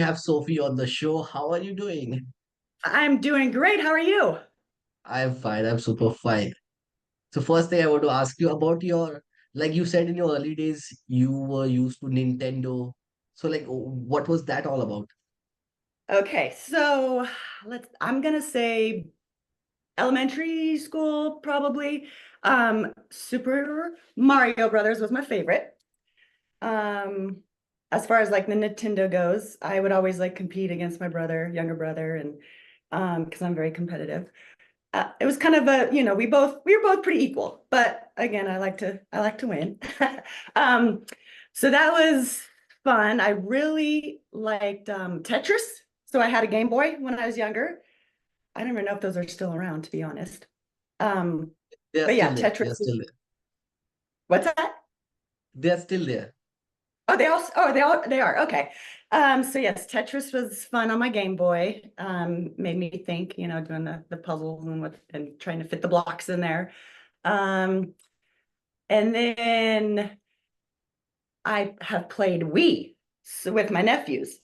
have Sophie on the show. How are you doing? I'm doing great. How are you? I'm fine. I'm super fine. So first thing I want to ask you about your, like you said in your early days, you were used to Nintendo. So like, what was that all about? Okay, so I'm gonna say elementary school, probably. Super Mario Brothers was my favorite. Um, as far as like the Nintendo goes, I would always like compete against my brother, younger brother, and because I'm very competitive. It was kind of a, we were both pretty equal, but again, I like to win. Um, so that was fun. I really liked Tetris. So I had a Game Boy when I was younger. I don't even know if those are still around, to be honest. Um, They are but still yeah, there. They are Tetris. still there. What's that? They are still there. They are. Okay. So yes, Tetris was fun on my Game Boy. Made me think, doing the puzzles and trying to fit the blocks in there. Um, and then I have played Wii with my nephews.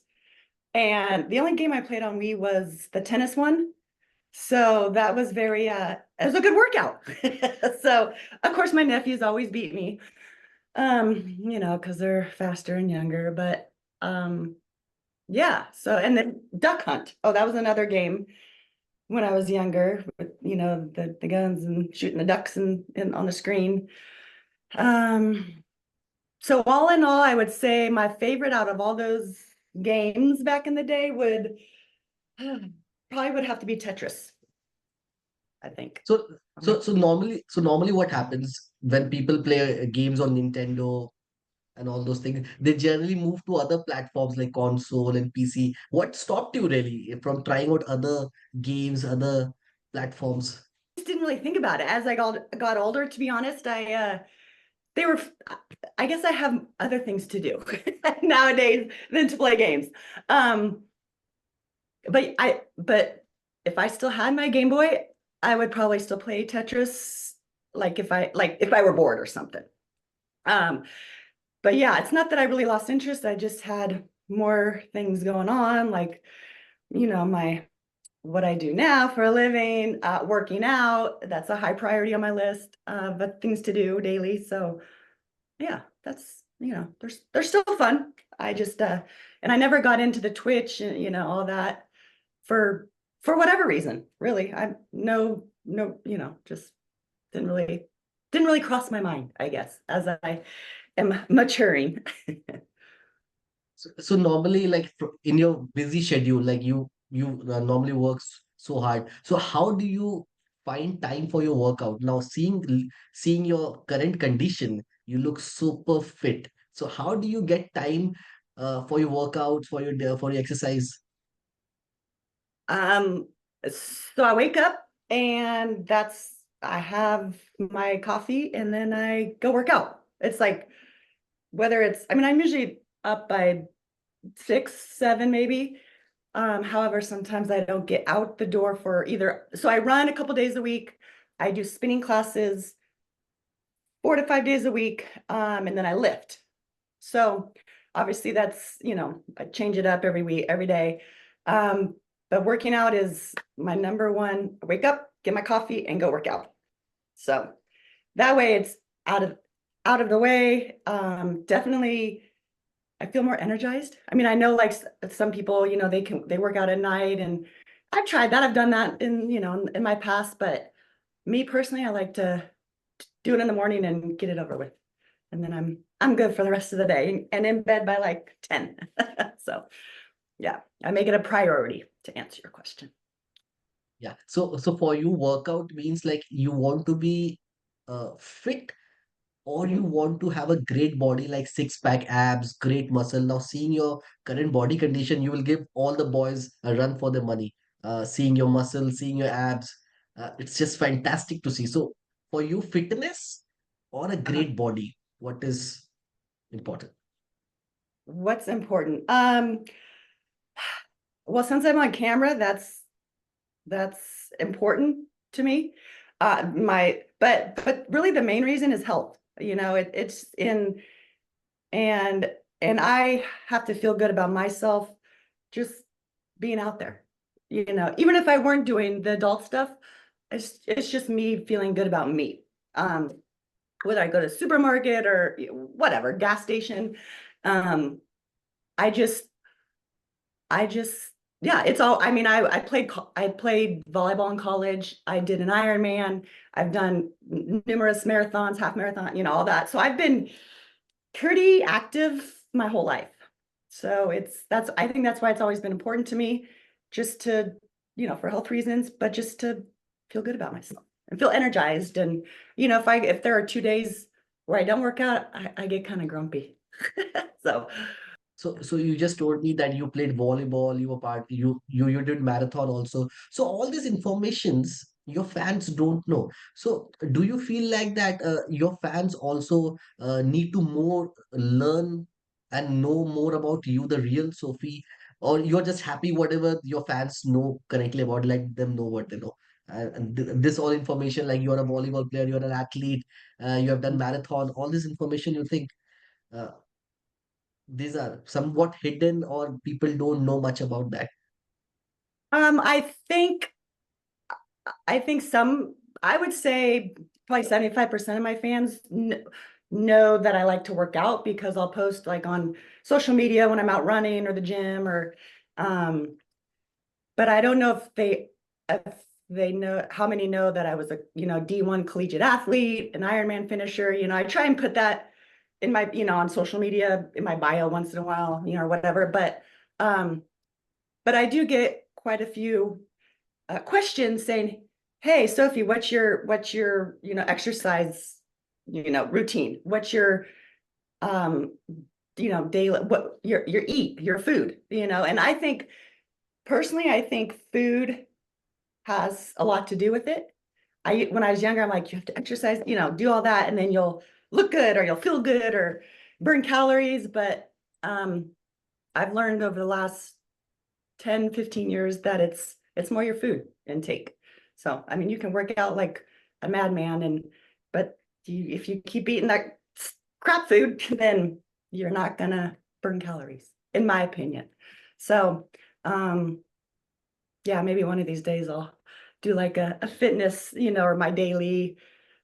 And the only game I played on Wii was the tennis one. So that was it was a good workout. So of course my nephews always beat me. Because they're faster and younger, but yeah. So and then Duck Hunt. Oh, that was another game when I was younger with, the guns and shooting the ducks and on the screen. Um, So all in all, I would say my favorite out of all those games back in the day would probably would have to be Tetris, I think. So so normally what happens when people play games on Nintendo and all those things, they generally move to other platforms like console and PC. What stopped you really from trying out other games, other platforms? Just didn't really think about it as I got older, to be honest. They were I guess I have other things to do nowadays than to play games. Um, but if I still had my Game Boy, I would probably still play Tetris like if I were bored or something. Um, but yeah, it's not that I really lost interest. I just had more things going on, like, my what I do now for a living, working out. That's a high priority on my list of things to do daily. So yeah, that's, they're still fun. I just and I never got into the Twitch and all that for whatever reason, really. I no, just didn't really cross my mind, I guess, as I am maturing. So normally, like in your busy schedule, like you normally works so hard. So how do you find time for your workout? Now, seeing your current condition, you look super fit. So how do you get time for your workouts, for your exercise? Um, so I wake up and I have my coffee and then I go work out. It's like I mean, I'm usually up by 6, 7 maybe. However, sometimes I don't get out the door so I run a couple days a week. I do spinning classes 4 to 5 days a week, and then I lift. So obviously I change it up every week, every day. But working out is my number one. I wake up, get my coffee, and go work out. So that way it's out of the way. Definitely I feel more energized. I mean, I know like some people, they work out at night and I've tried that. I've done that in my past, but me personally, I like to do it in the morning and get it over with. And then I'm good for the rest of the day and in bed by like 10. So yeah, I make it a priority to answer your question. Yeah. So for you, workout means like you want to be fit or you want to have a great body like six pack abs, great muscle. Now, seeing your current body condition, you will give all the boys a run for their money. Seeing your muscle, seeing your abs, it's just fantastic to see. So, for you, fitness or a Uh-huh. great body, what is important? What's important? Well, since I'm on camera, that's important to me. But really the main reason is health. It's in and I have to feel good about myself just being out there, you know, even if I weren't doing the adult stuff, it's just me feeling good about me. Whether I go to supermarket or whatever, gas station, um, I just, I just, yeah, it's all, I mean, I played volleyball in college. I did an Ironman. I've done numerous marathons, half marathon, you know, all that. So I've been pretty active my whole life. So I think that's why it's always been important to me, just to, you know, for health reasons, but just to feel good about myself and feel energized. And, you know, if there are 2 days where I don't work out, I get kind of grumpy. So So you just told me that you played volleyball, you did marathon also. So all these informations your fans don't know. So do you feel like that your fans also need to more learn and know more about you, the real Sofie, or you're just happy whatever your fans know correctly about, let them know what they know. And this all information, like you're a volleyball player, you're an athlete, you have done marathon, all this information you think. Uh, these are somewhat hidden or people don't know much about that. I think I would say probably 75% of my fans know that I like to work out because I'll post like on social media when I'm out running or the gym or, um, but I don't know if they know how many know that I was a, you know, D1 collegiate athlete, an Ironman finisher. You know, I try and put that in my, you know, on social media in my bio once in a while, you know, or whatever. Um, but I do get quite a few questions saying, "Hey, Sofie, what's your you know exercise you know routine? What's your um you know daily what your eat your food you know?" And I think personally, I think food has a lot to do with it. I when I was younger, I'm like, you have to exercise, you know, do all that, and then you'll look good or you'll feel good or burn calories. But um, I've learned over the last 10, 15 years that it's more your food intake. So, I mean, you can work out like a madman but if you keep eating that crap food, then you're not gonna burn calories, in my opinion. So, um, yeah, maybe one of these days I'll do like a fitness, you know, or my daily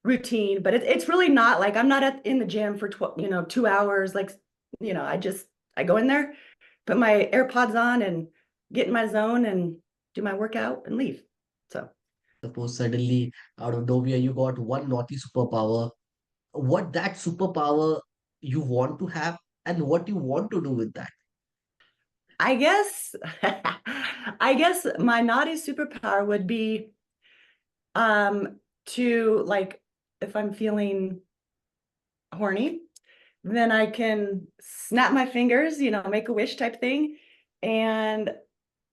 routine, but it's really not like I'm not in the gym for 12, you know, 2 hours. Like, you know, I go in there, put my AirPods on and get in my zone and do my workout and leave. So Suppose suddenly out of nowhere you got one naughty superpower. What that superpower you want to have and what you want to do with that. I guess I guess my naughty superpower would be to like if I'm feeling horny, then I can snap my fingers, you know, make a wish type thing. And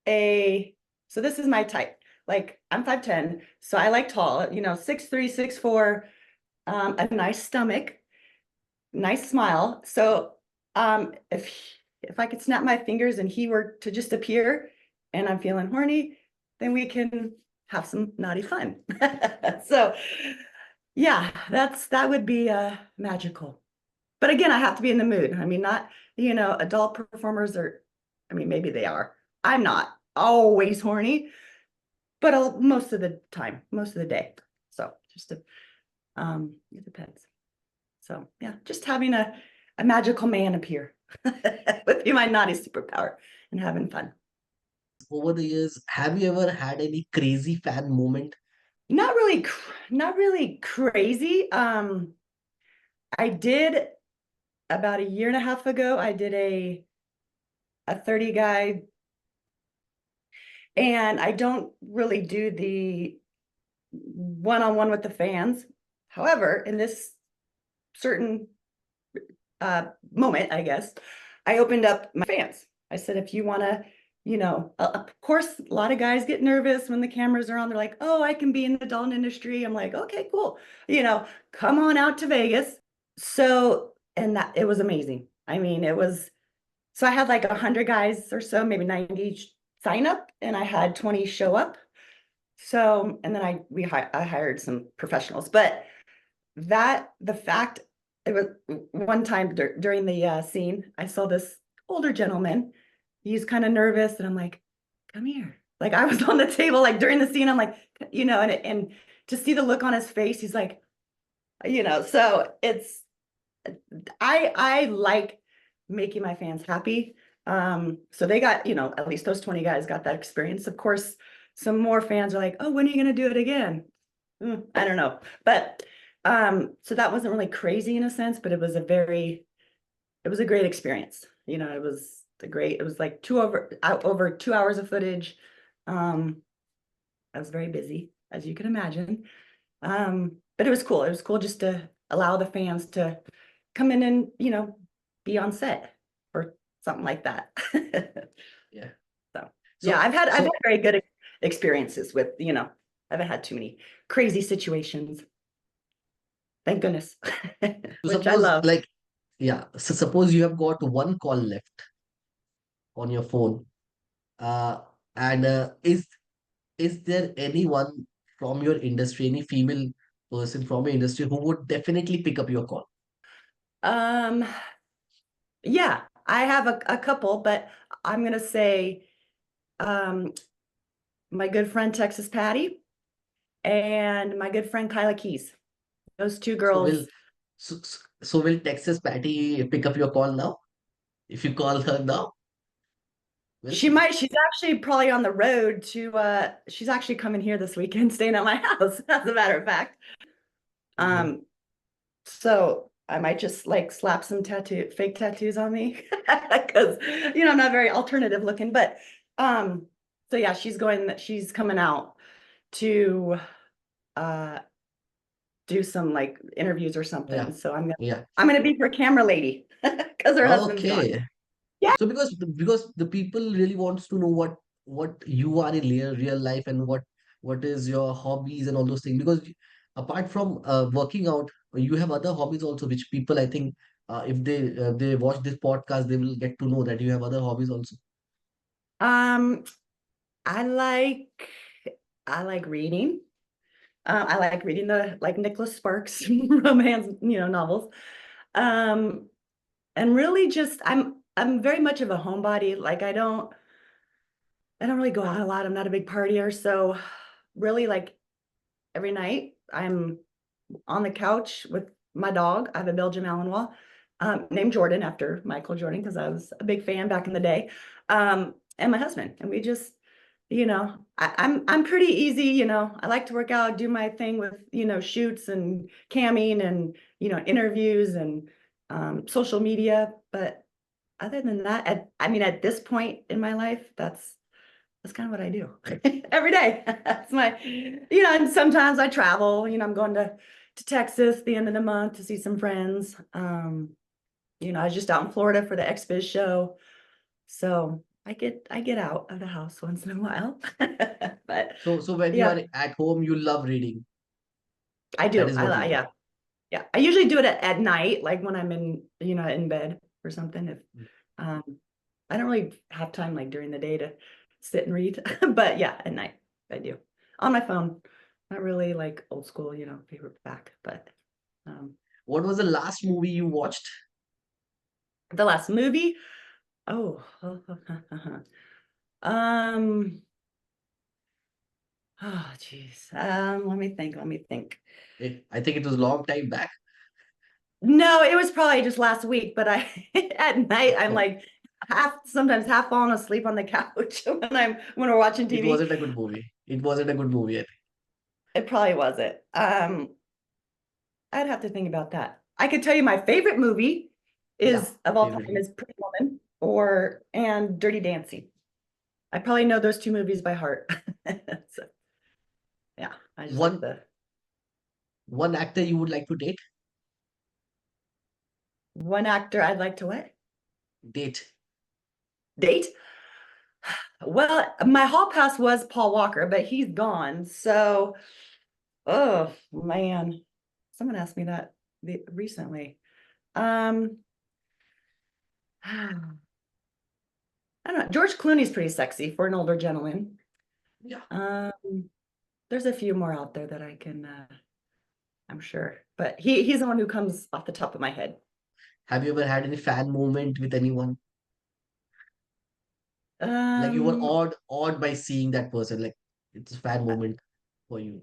a, so this is my type. Like I'm 5'10", so I like tall, you know, 6'3", 6'4", a nice stomach, nice smile. So if I could snap my fingers and he were to just appear and I'm feeling horny, then we can have some naughty fun. So yeah, that would be magical. But again, I have to be in the mood. I mean, not, you know, adult performers are, I mean, maybe they are. I'm not always horny, but most of the time, most of the day. So it depends. So yeah, just having a magical man appear would be my naughty superpower and having fun. Over the years, have you ever had any crazy fan moment? Not really crazy. I did about a year and a half ago, I did a 30 guy, and I don't really do the one-on-one with the fans. However, in this certain moment, I guess, I opened up my fans. I said, if you want to, you know, of course, a lot of guys get nervous when the cameras are on. They're like, oh, I can be in the adult industry. I'm like, okay, cool. You know, come on out to Vegas. So, and that it was amazing. I mean, it was, so I had like 100 guys or so, maybe 90 sign up, and I had 20 show up. So, and then I hired some professionals, but the fact it was one time during the scene, I saw this older gentleman he's kind of nervous, and I'm like, come here. Like I was on the table, like during the scene, I'm like, and to see the look on his face, he's like, so I like making my fans happy. So they got, at least those 20 guys got that experience. Of course, some more fans are like, oh, when are you going to do it again? I don't know. But so that wasn't really crazy in a sense, but it was a great experience. It was like over 2 hours of footage. I was very busy, as you can imagine. But it was cool. It was cool just to allow the fans to come in and, be on set or something like that. Yeah. So yeah, So I've had so very good experiences with, I haven't had too many crazy situations. Thank goodness, so which I suppose love. like yeah, so suppose you have got one call left on your phone. Uh and is there anyone from your industry, any female person from your industry who would definitely pick up your call? Um, yeah, I have a couple, but I'm gonna say um my good friend Texas Patty and my good friend Kyla Keys. Those two So will girls. so will Texas Patty pick up your call now? If you call her now, will She she? might, she's actually probably on the road she's actually coming here this weekend, staying at my house, as a matter of fact. Okay. Um, so I might just like slap some fake tattoos on me because I'm not very alternative looking, but so yeah, she's coming out to uh do some like interviews or something. Yeah. So Yeah. I'm gonna be her camera lady because her husband's gone. Okay. Yeah. So because the people really wants to know what you are in real life and what is your hobbies and all those things. Because apart from working out, you have other hobbies also, which people I think if they watch this podcast, they will get to know that you have other hobbies also. Um, I like I like reading. I like reading the like Nicholas Sparks romance, novels. Um, and really just I'm very much of a homebody. Like I don't really go out a lot. I'm not a big partier. So really like every night I'm on the couch with my dog. I have a Belgian Malinois named Jordan after Michael Jordan because I was a big fan back in the day. And my husband. And we just, I'm pretty easy, I like to work out, do my thing with, shoots and camming and, interviews and social media. But other than that, I mean, at this point in my life, that's kind of what I do every day. That's and sometimes I travel, I'm going to Texas the end of the month to see some friends. I was just out in Florida for the XBiz show. So I get out of the house once in a while. But So when you yeah, are at home, you love reading. I That do. is what you do. Yeah. Yeah. I usually do it at night, like when I'm in bed or something. If um I don't really have time like during the day to sit and read, but yeah, at night I do. On my phone. Not really like old school, paperback, but um What was the last movie you watched? the last movie, oh, um, oh geez. Let me think. I think it was a long time back. No, it was probably just last week, but I at night I'm like sometimes half falling asleep on the couch when we're watching It TV. wasn't a good movie. It wasn't a good movie, I think. It probably wasn't. I'd have to think about that. I could tell you my favorite movie Yeah, is of all favorite time movie. is Pretty Woman and Dirty Dancing. I probably know those two movies by heart. So yeah, I just like One the one actor you would like to one actor I'd like to what? date. Date? Well, my hall pass was Paul Walker, but he's gone. So, oh man, someone asked me that recently. Um, I don't know. George Clooney's pretty sexy for an older gentleman. Yeah. Um, there's a few more out there that I can, I'm sure, but he's the one who comes off the top of my head. Have you ever had any fan moment with anyone? Like you were Um, awed by seeing that person. Like it's a fan moment for you.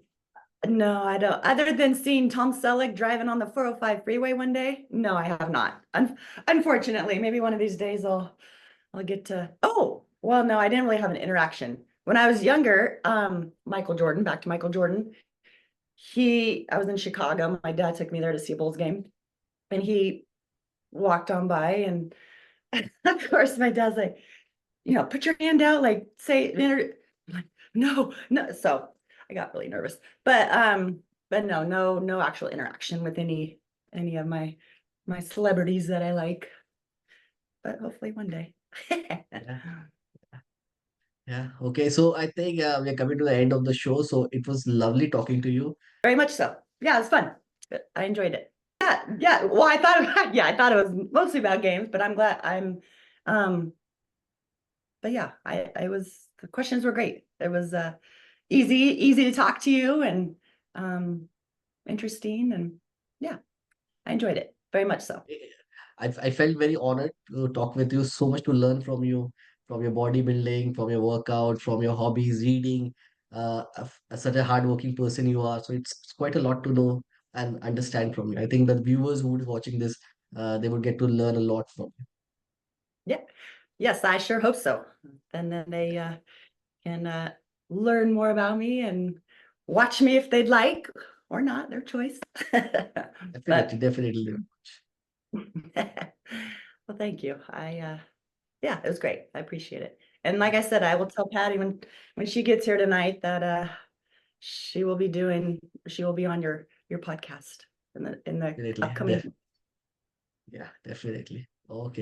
no, I don't. Other than seeing Tom Selleck driving on the 405 freeway one day, no, I have not. Unfortunately, maybe one of these days I'll get to. Oh, well, no, I didn't really have an interaction. When I was younger, Michael Jordan, back to Michael Jordan, I was in Chicago. My dad took me there to see a Bulls game, and he walked on by, and of course, my dad's like, put your hand out, like say, I'm like, no, no. So I got really nervous, but no, no actual interaction with any of my celebrities that I like. But hopefully one day. Yeah. Yeah. Okay. So I think we're coming to the end of the show. So it was lovely talking to you. Very much so. Yeah, it's fun. I enjoyed it. Yeah, yeah. Well, I thought, yeah, I thought it was mostly about games, but I'm glad um, but yeah, the questions were great. It was easy to talk to you and um interesting, and yeah, I enjoyed it very much so. I felt very honored to talk with you. So much to learn from your bodybuilding, from your workout, from your hobbies, reading. Such a hardworking person you are. So it's quite a lot to know and understand from you. I think the viewers who would be watching this, they would get to learn a lot from you. Yeah. Yes, I sure hope so. And then they can learn more about me and watch me if they'd like or not, their choice. Definitely, But definitely. well, thank you. Yeah, it was great. I appreciate it. And like I said, I will tell Patty when she gets here tonight that she will be on your podcast in the Definitely. upcoming. Yeah, definitely. Okay.